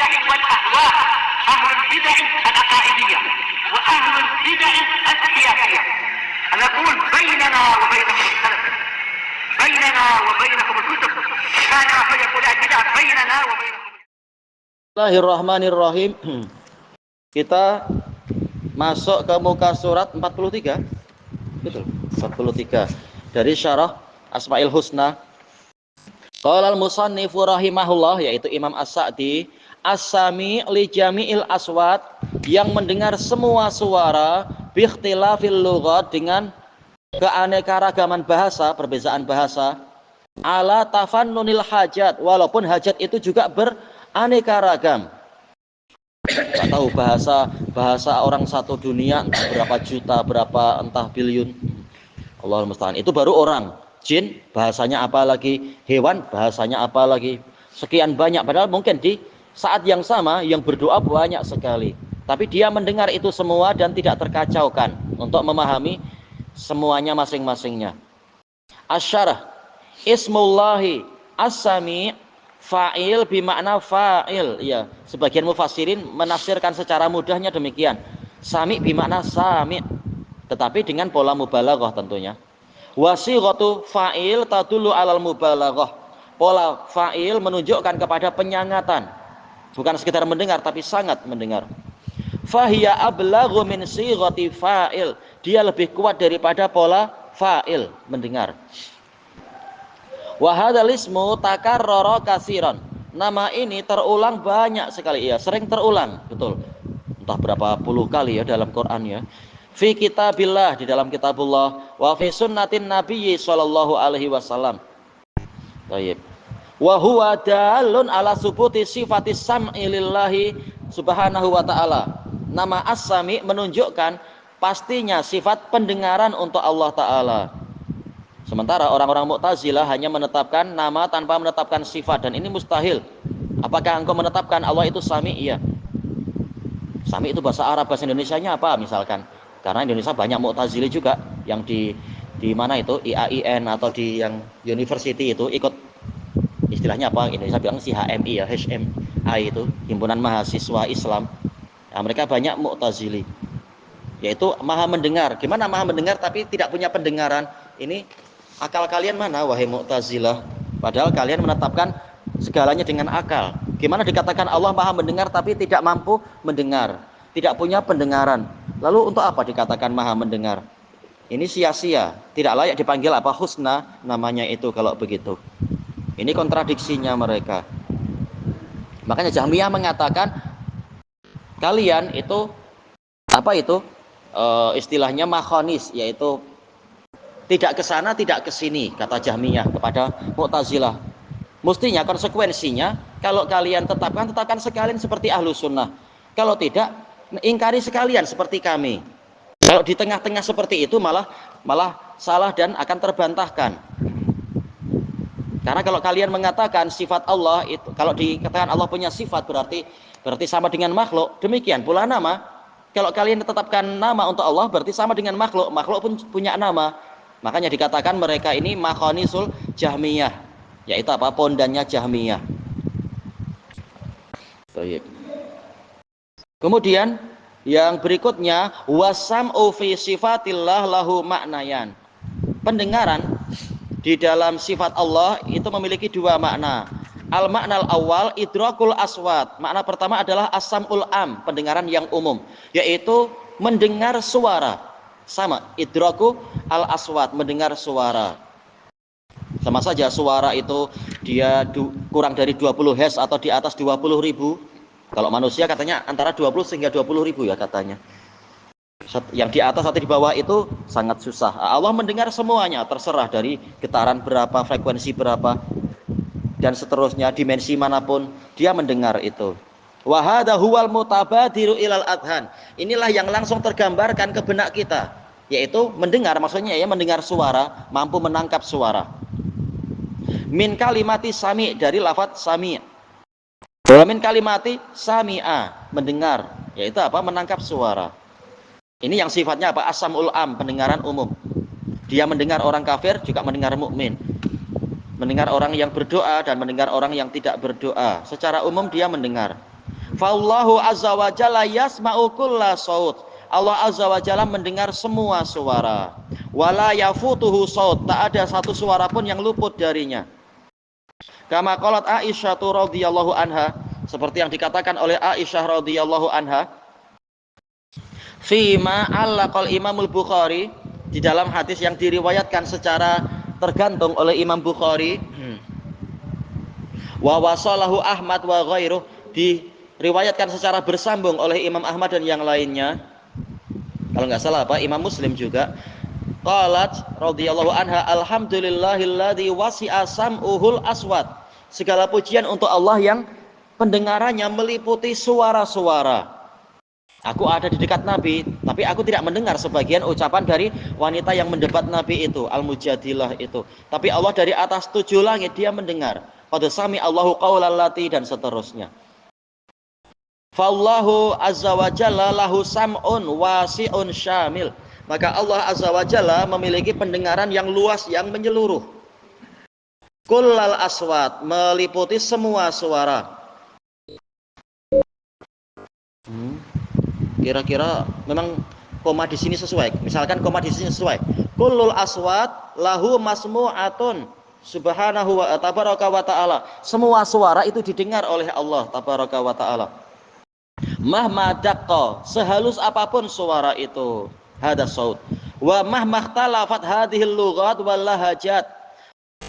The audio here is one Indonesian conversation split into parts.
البدع والأهواء، أهل البدع العقائدية وأهل البدع السياسية. نقول بيننا وبينكم السلف، بيننا وبينكم الكتب، كان فيقول البدع بيننا وبينكم. Bismillahirrahmanirrahim. Kita masuk ke muka surat 43. Betul, 43 dari syarah Asmaul Husna. Qala al-musannifu rahimahullah, yaitu Imam As-Sa'di, as-sami' li jami'il aswat, yang mendengar semua suara, bi ikhtilafil lughat, dengan keanekaragaman bahasa, perbezaan bahasa, ala tafannunil hajat, walaupun hajat itu juga beraneka ragam. Nggak tahu bahasa orang satu dunia entah berapa juta, berapa entah biliun, Allahul musta'an. Itu baru orang. Jin bahasanya apa lagi, hewan bahasanya apa lagi, sekian banyak. Padahal mungkin di saat yang sama yang berdoa banyak sekali, tapi dia mendengar itu semua dan tidak terkacaukan untuk memahami semuanya masing-masingnya. Asyarah, ismullahi as-sami' fa'il bimakna fa'il. Ya, sebagian mufassirin menafsirkan secara mudahnya demikian. Sami' bimakna sami', tetapi dengan pola mubalaghah tentunya. Wasighatu fa'il tadullu alal mubalaghah. Pola fa'il menunjukkan kepada penyangatan, bukan sekedar mendengar tapi sangat mendengar. Fahiya ablaghu min sighati fa'il. Dia lebih kuat daripada pola fa'il, mendengar. Wa hadzal ismu takarrara katsiran. Nama ini terulang banyak sekali, ya, sering terulang, betul. Entah berapa puluh kali ya dalam Quran ya. Fi kitabillah, di dalam kitabullah, wa fi sunnatin nabiyyi sallallahu alaihi wasallam. Baik. Wa huwa dalun ala subuti sifatis sam'i lillahi subhanahu wa ta'ala. Nama as-sami' menunjukkan pastinya sifat pendengaran untuk Allah Ta'ala. Sementara orang-orang Mu'tazilah hanya menetapkan nama tanpa menetapkan sifat, dan ini mustahil. Apakah engkau menetapkan Allah itu sami? Iya. Sami itu bahasa Arab, bahasa Indonesianya apa misalkan? Karena Indonesia banyak Mu'tazili juga yang di mana itu IAIN atau di yang university itu ikut, istilahnya apa? Indonesia bilang si HMI ya, HMI itu himpunan mahasiswa Islam. Nah, mereka banyak Mu'tazili, yaitu maha mendengar. Gimana maha mendengar tapi tidak punya pendengaran? Ini akal kalian mana wahai Mu'tazilah? Padahal kalian menetapkan segalanya dengan akal. Gimana dikatakan Allah maha mendengar tapi tidak mampu mendengar, tidak punya pendengaran? Lalu untuk apa dikatakan maha mendengar? Ini sia-sia, tidak layak dipanggil apa? Husna namanya itu kalau begitu. Ini kontradiksinya mereka. Makanya Jahmiyah mengatakan kalian itu apa itu? Istilahnya makhonis, yaitu tidak ke sana, tidak ke sini, kata Jahmiyah kepada Mu'tazilah. Mestinya konsekuensinya kalau kalian tetapkan sekalian seperti ahlu sunnah. Kalau tidak, ingkari sekalian seperti kami. Kalau di tengah-tengah seperti itu malah salah dan akan terbantahkan. Karena kalau kalian mengatakan sifat Allah itu, kalau dikatakan Allah punya sifat berarti sama dengan makhluk. Demikian pula nama. Kalau kalian tetapkan nama untuk Allah berarti sama dengan makhluk. Makhluk pun punya nama. Makanya dikatakan mereka ini makhonisul Jahmiyah, yaitu apa? Pondannya Jahmiyah. Baik. Kemudian yang berikutnya, wasam'u fi sifatillah lahu maknayan. Pendengaran di dalam sifat Allah itu memiliki dua makna. Al maknal awal idrakul aswat. Makna pertama adalah as-sam'ul am, pendengaran yang umum, yaitu mendengar suara. Sama, idraku al aswat, mendengar suara. Sama saja suara itu dia kurang dari 20 Hz atau di atas 20.000. Kalau manusia katanya antara 20 hingga 20.000 ya katanya. Yang di atas atau di bawah itu sangat susah. Allah mendengar semuanya, terserah dari getaran berapa, frekuensi berapa, dan seterusnya, dimensi manapun dia mendengar itu. Wa hadza huwal mutabadiru ilal adhan. Inilah yang langsung tergambarkan ke benak kita, yaitu mendengar, maksudnya ya mendengar suara, mampu menangkap suara. Min kalimati sami, dari lafaz sami. Wa min kalimati sami'a, mendengar, yaitu apa? Menangkap suara. Ini yang sifatnya apa? As-sam'ul am, pendengaran umum. Dia mendengar orang kafir, juga mendengar mukmin. Mendengar orang yang berdoa dan mendengar orang yang tidak berdoa. Secara umum dia mendengar. Fallahu azza wa jalla yasma'u kulla saut. Allah azza wa jalla mendengar semua suara. Wala yafutuhu saut, tak ada satu suara pun yang luput darinya. Kama qalat Aisyah radhiyallahu anha, seperti yang dikatakan oleh Aisyah radhiyallahu anha, fima allaqal Imamul Bukhari, di dalam hadis yang diriwayatkan secara tergantung oleh Imam Bukhari, wa wasalahu Ahmad wa ghairuh, diriwayatkan secara bersambung oleh Imam Ahmad dan yang lainnya. Kalau nggak salah apa Imam Muslim juga. Qalat radhiyallahu anha, alhamdulillahilladzi wasi'a sam'uhul aswat. Segala pujian untuk Allah yang pendengarannya meliputi suara-suara. Aku ada di dekat Nabi, tapi aku tidak mendengar sebagian ucapan dari wanita yang mendebat Nabi itu, al-mujadilah itu. Tapi Allah dari atas 7 langit dia mendengar. Qad sami Allahu qaulal lati, dan seterusnya. Fallahu azza wa jalla lahu sam'un wasi'un syamil. Maka Allah azza wa jalla memiliki pendengaran yang luas, yang menyeluruh. Kullal aswat, meliputi semua suara. Kira-kira memang koma di sini sesuai. Misalkan koma di sini sesuai. Kullul aswat lahu masmu'atun subhanahu wa tabaraka wa ta'ala. Semua suara itu didengar oleh Allah tabaraka wa ta'ala. Mahma daqqa, sehalus apapun suara itu, hada saut. Wa mahma ikhtalafat hadhil lughat wal lahajat,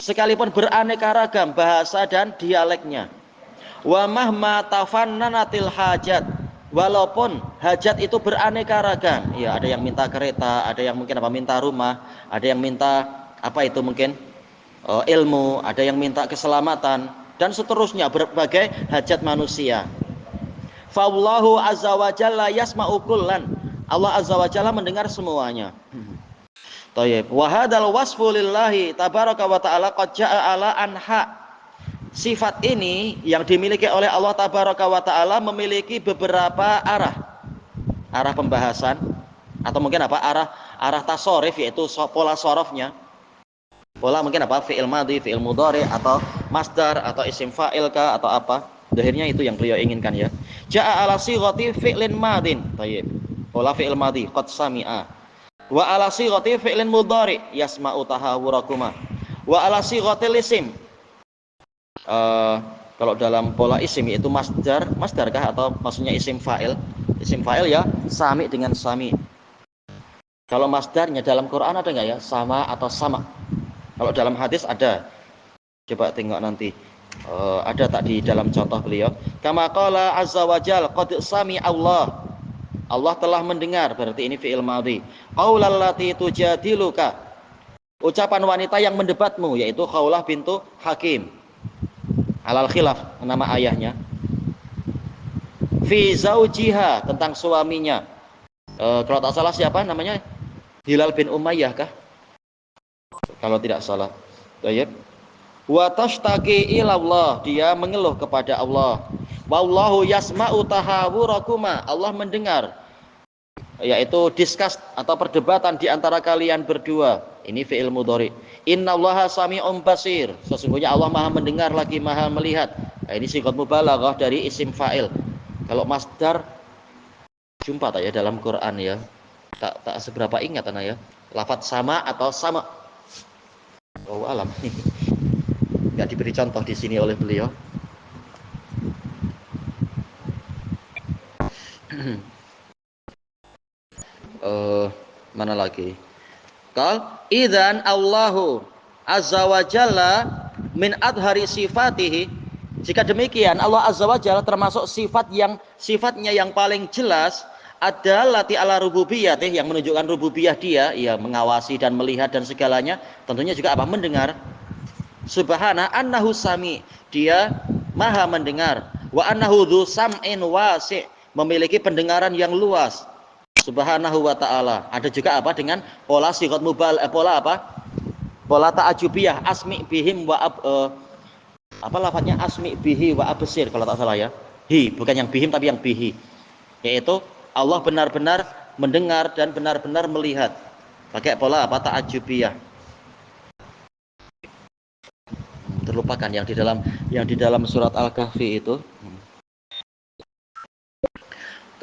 sekalipun beraneka ragam bahasa dan dialeknya. Wa mahma tafannanatil hajat, walaupun hajat itu beraneka ragam. Ya, ada yang minta kereta, ada yang mungkin minta rumah, ada yang minta itu mungkin ilmu, ada yang minta keselamatan, dan seterusnya, berbagai hajat manusia. Fallahu azza wa jalla yasma'u kullan. Allah azza wa jalla mendengar semuanya. Thayyib. Wa hadzal wasfu lillahi tabaraka wa ta'ala qad jaa'a ala anha. Sifat ini yang dimiliki oleh Allah tabaraka wa ta'ala memiliki beberapa arah pembahasan, atau mungkin arah tasarruf, yaitu pola sorofnya. Pola mungkin fi'il madhi, fi'il mudhari, atau masdar, atau isim fa'il kah, atau apa. Akhirnya itu yang beliau inginkan ya. Ja'a ala sighati fi'lin madin. Thayyib. Pola fi'il madhi qad sami'a. Wa ala sighati fi'lin mudhari yasma'u tahawurakuma. Wa ala sighatil isim. Kalau dalam pola isim yaitu masdar kah, atau maksudnya isim fa'il? Isim fa'il ya sami dengan sami. Kalau masdarnya dalam Quran ada enggak ya? Sama atau sama? Kalau dalam hadis ada. Coba tengok nanti. Ada tak di dalam contoh beliau? Kama qala azza wa jalla qad sami Allah. Allah telah mendengar, berarti ini fi'il madhi. Qaulal lati tujadiluka. Ucapan wanita yang mendebatmu, yaitu Khawlah bintu Hakim. Alal khilaf, nama ayahnya. Fi zaujiha, tentang suaminya. Kalau tak salah siapa namanya? Hilal bin Umayyah kah? Kalau tidak salah. Baik. Wa tashtaqi ilallah, dia mengeluh kepada Allah. Wallahu yasma'u tahawurakuma, Allah mendengar, yaitu diskus atau perdebatan di antara kalian berdua. Ini fi'il mudhari. Innallaha sami'un basir, sesungguhnya Allah Maha mendengar lagi Maha melihat. Ini sigat mubalaghah dari isim fa'il. Kalau masdar jumpa tak ya dalam Quran ya? Tak seberapa ingat anak ya. Lafaz sama atau sama. Oh alam. Enggak diberi contoh di sini oleh beliau. Mana lagi? Idzan Allahu azza wa jalla min adhari sifatihi. Jika demikian, Allah azza wa jalla termasuk sifatnya yang paling jelas adallati ala rububiyatih, yang menunjukkan rububiyah dia, ya mengawasi dan melihat dan segalanya. Tentunya juga mendengar. Subhana annahu sami, dia maha mendengar. Wa annahu dzu sam'in wasi', memiliki pendengaran yang luas. Subhanahu wa ta'ala. Ada juga dengan pola sighat pola ta'ajubiyah, asmi bihim wa lafadznya asmi bihi wa absir kalau tak salah ya. Hi, bukan yang bihim tapi yang bihi. Yaitu Allah benar-benar mendengar dan benar-benar melihat. Pakai pola ta'ajubiyah. Terlupakan yang di dalam surat Al-Kahfi itu.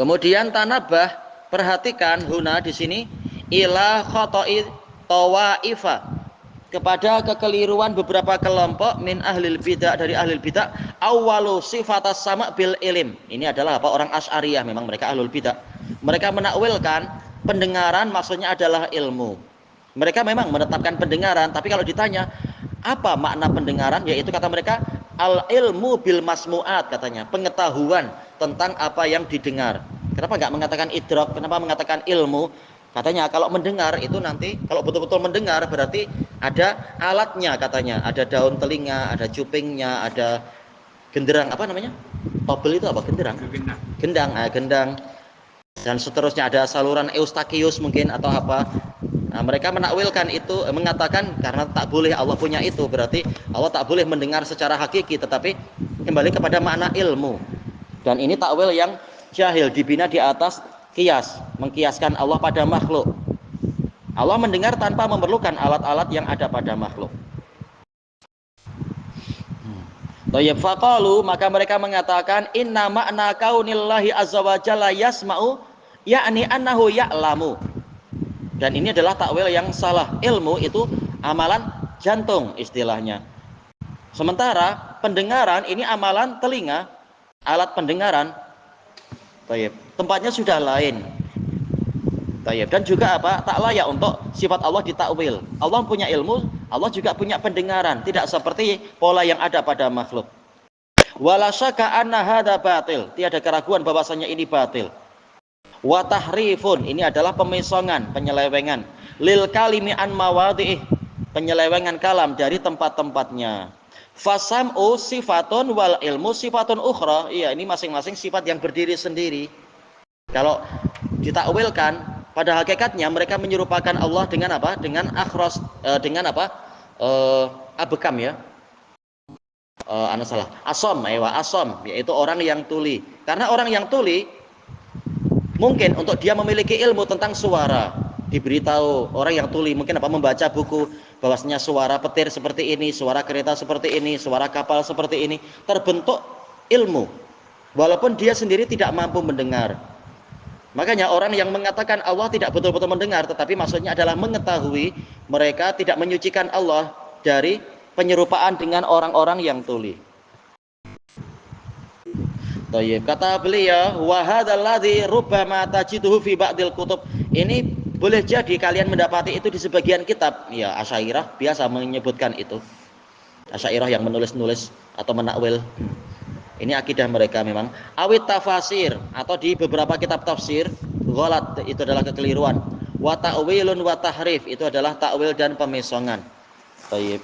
Kemudian tanabah, perhatikan huna di sini ila khoto'i tawaifa, kepada kekeliruan beberapa kelompok min ahlil bidah, dari ahlil bidah. Awalu sifatas sama bil ilim. Ini adalah apa? Orang Asy'ariyah, memang mereka ahlul bidah. Mereka menakwilkan pendengaran maksudnya adalah ilmu. Mereka memang menetapkan pendengaran, tapi kalau ditanya apa makna pendengaran, yaitu kata mereka al ilmu bil masmuat, katanya pengetahuan tentang apa yang didengar. Kenapa nggak mengatakan idrak? Kenapa mengatakan ilmu? Katanya kalau mendengar itu nanti, kalau betul-betul mendengar berarti ada alatnya, katanya ada daun telinga, ada cupingnya, ada genderang, apa namanya, tobel itu apa, genderang, gendang, dan seterusnya, ada saluran eustachius mungkin atau apa. Nah, mereka menakwilkan itu, mengatakan karena tak boleh Allah punya itu, berarti Allah tak boleh mendengar secara hakiki, tetapi kembali kepada makna ilmu. Dan ini takwil yang jahil, dibina di atas kias, mengkiaskan Allah pada makhluk. Allah mendengar tanpa memerlukan alat-alat yang ada pada makhluk. Tayyib, faqalu, maka mereka mengatakan inna ma'na kaunillahi azza wa jalla yasma'u yakni annahu ya'lamu. Dan ini adalah takwil yang salah. Ilmu itu amalan jantung istilahnya. Sementara pendengaran ini amalan telinga, alat pendengaran. Tayyib, tempatnya sudah lain. Tayyib, dan juga apa? Tak layak untuk sifat Allah ditakwil. Allah punya ilmu, Allah juga punya pendengaran, tidak seperti pola yang ada pada makhluk. Wala syakka anna hadza batil, tiada keraguan bahwasanya ini batil. Wa tahrifun, ini adalah pemisongan, penyelewengan. Lil kalimi an mawadhi'ih, penyelewengan kalam dari tempat-tempatnya. Fasam'u sifatun wal ilmu sifatun ukhra. Iya, ini masing-masing sifat yang berdiri sendiri. Kalau ditakwilkan, pada hakikatnya mereka menyerupakan Allah dengan apa? Dengan akhras, dengan apa? Abekam ya. Asom, asom, yaitu orang yang tuli. Karena orang yang tuli mungkin untuk dia memiliki ilmu tentang suara, diberitahu orang yang tuli mungkin apa, membaca buku bahwasanya suara petir seperti ini, suara kereta seperti ini, suara kapal seperti ini, terbentuk ilmu walaupun dia sendiri tidak mampu mendengar. Makanya orang yang mengatakan Allah tidak betul-betul mendengar, tetapi maksudnya adalah mengetahui, mereka tidak menyucikan Allah dari penyerupaan dengan orang-orang yang tuli. Tayyib, kata beliau, wa hadzal ladzi rubbama tajiduhu fi ba'dil kutub. Ini boleh jadi kalian mendapati itu di sebagian kitab. Ya, Asy'ariyah biasa menyebutkan itu. Asy'ariyah yang menulis-nulis atau menakwil. Ini akidah mereka memang. Awit tafasir, atau di beberapa kitab tafsir, ghalat, itu adalah kekeliruan. Wa ta'wilun wa tahrif, itu adalah takwil dan pemisongan. Tayyib.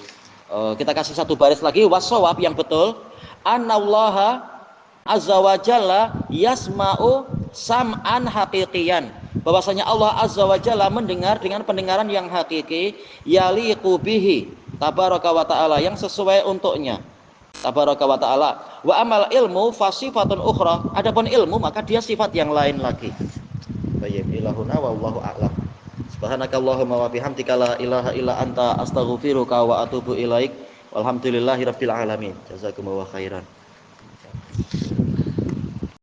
Kita kasih satu baris lagi. Wasawab, yang betul, annallaha azza wa jalla yasma'u sam'an haqiqiyan, bahwasanya Allah azza wa jalla mendengar dengan pendengaran yang hakiki, yaliqu bihi tabaraka wa ta'ala, yang sesuai untuknya tabaraka wa ta'ala. Wa amal ilmu fasifatun ukhra, adapun ilmu maka dia sifat yang lain lagi. Baik, ilahuna wallahu a'lam. Subhanakallahumma wa bihamdika la ilaha illa anta astaghfiruka wa atubu ilaik. Walhamdulillahirabbil alamin. Jazakumullahu khairan.